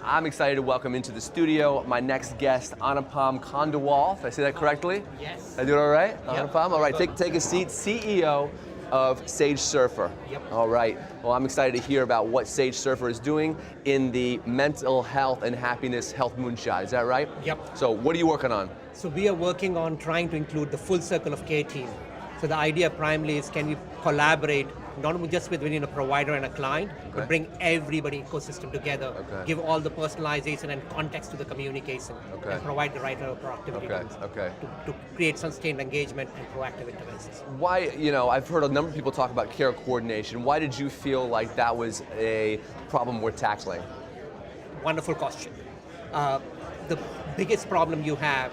I'm excited to welcome into the studio my next guest, Anupam Khandelwal. Did I say that correctly? Yes. Did I do it all right? Yep. Anupam? All right, take a seat. CEO of Sage Surfer. Yep. All right. Well, I'm excited to hear about what Sage Surfer is doing in the mental health and happiness health moonshot. Is that right? Yep. So what are you working on? So we are working on trying to include the full circle of care team. So the idea primarily is, can we collaborate not only just within a provider and a client, but bring everybody ecosystem together, give all the personalization and context to the communication, and provide the right productivity tools to create sustained engagement and proactive interventions. Why, I've heard a number of people talk about care coordination. Why did you feel like that was a problem worth tackling? Wonderful question. The biggest problem you have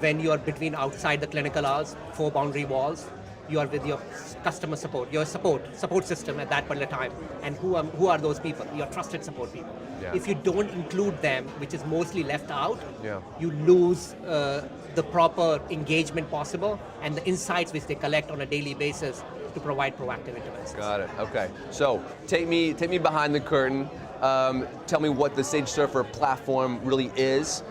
when you are between outside the clinical hours, 4 boundary walls, you are with your customer support, your support system at that particular time. And who are those people? Your trusted support people. Yeah. If you don't include them, which is mostly left out, yeah. you lose the proper engagement possible and the insights which they collect on a daily basis to provide proactive interventions. Got it, okay. So take me behind the curtain. Tell me what the Sage Surfer platform really is.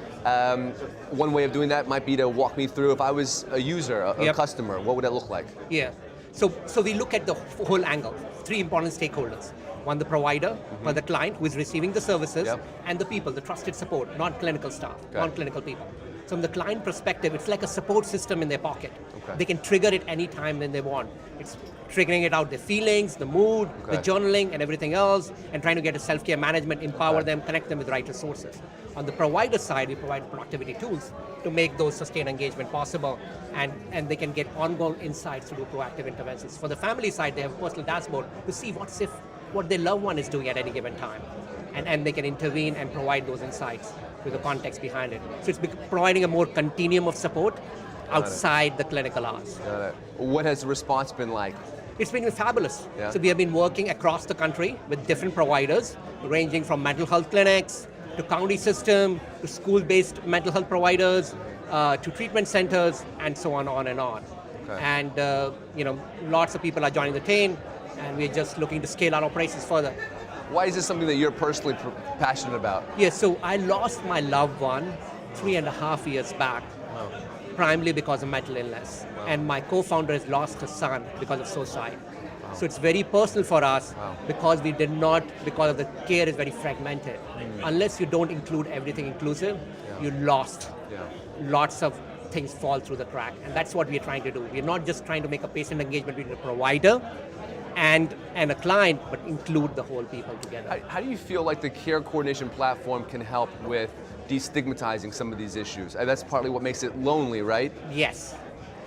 One way of doing that might be to walk me through, if I was a user, a customer, what would that look like? Yeah, so we look at the whole angle, 3 important stakeholders. One, the provider, or the client who is receiving the services, and the people, the trusted support, non-clinical staff, non-clinical people. So from the client perspective, it's like a support system in their pocket. They can trigger it anytime when they want. It's triggering it out, their feelings, the mood, the journaling, and everything else, and trying to get a self-care management, empower them, connect them with the right resources. On the provider side, we provide productivity tools to make those sustained engagement possible, and they can get ongoing insights to do proactive interventions. For the family side, they have a personal dashboard to see what their loved one is doing at any given time. And they can intervene and provide those insights with the context behind it. So it's providing a more continuum of support outside the clinical hours. Got it. What has the response been like? It's been fabulous. Yeah. So we have been working across the country with different providers, ranging from mental health clinics, to county system, to school-based mental health providers, to treatment centers, and so on and on. And lots of people are joining the team, and we're just looking to scale our operations further. Why is this something that you're personally passionate about? Yeah, so I lost my loved one 3.5 years back, primarily because of mental illness. And my co-founder has lost his son because of suicide. So it's very personal for us because because of the care is very fragmented. Unless you don't include everything inclusive, you lost. Lots of things fall through the crack. And that's what we're trying to do. We're not just trying to make a patient engagement between a provider and a client, but include the whole people together. How do you feel like the care coordination platform can help with destigmatizing some of these issues? And that's partly what makes it lonely, right? Yes.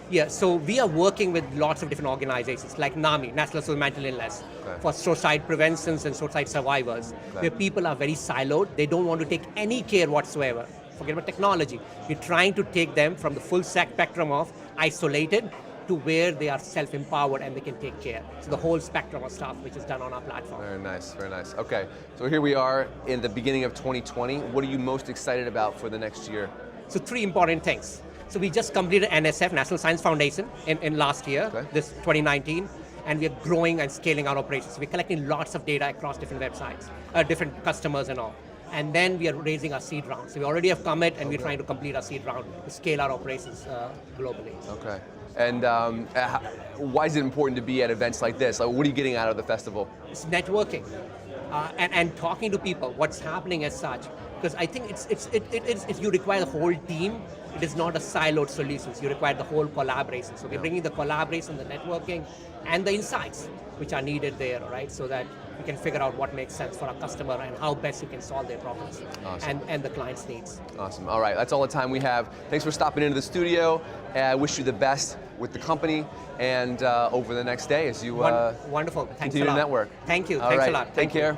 Yeah, so we are working with lots of different organizations like NAMI, National Association of Mental Illness, for suicide preventions and suicide survivors, where people are very siloed. They don't want to take any care whatsoever. Forget about technology. We're trying to take them from the full spectrum of isolated to where they are self-empowered and they can take care. So the whole spectrum of stuff which is done on our platform. Very nice, very nice. Okay, so here we are in the beginning of 2020. What are you most excited about for the next year? So 3 important things. So we just completed NSF, National Science Foundation, in last year, this 2019, and we are growing and scaling our operations. We're collecting lots of data across different websites, different customers and all. And then we are raising our seed round. So we already have commit, and we're trying to complete our seed round to scale our operations globally. Okay. And why is it important to be at events like this? Like, what are you getting out of the festival? It's networking and talking to people, what's happening as such. Because I think you require the whole team. It is not a siloed solutions. You require the whole collaboration. So we're bringing the collaboration, the networking, and the insights which are needed there, right? So that we can figure out what makes sense for our customer and how best we can solve their problems and the client's needs. Awesome. All right, that's all the time we have. Thanks for stopping into the studio. I wish you the best with the company and over the next day as you Wonderful. Thanks continue a lot. to network. Thank you. All Thanks right. a lot. Take care.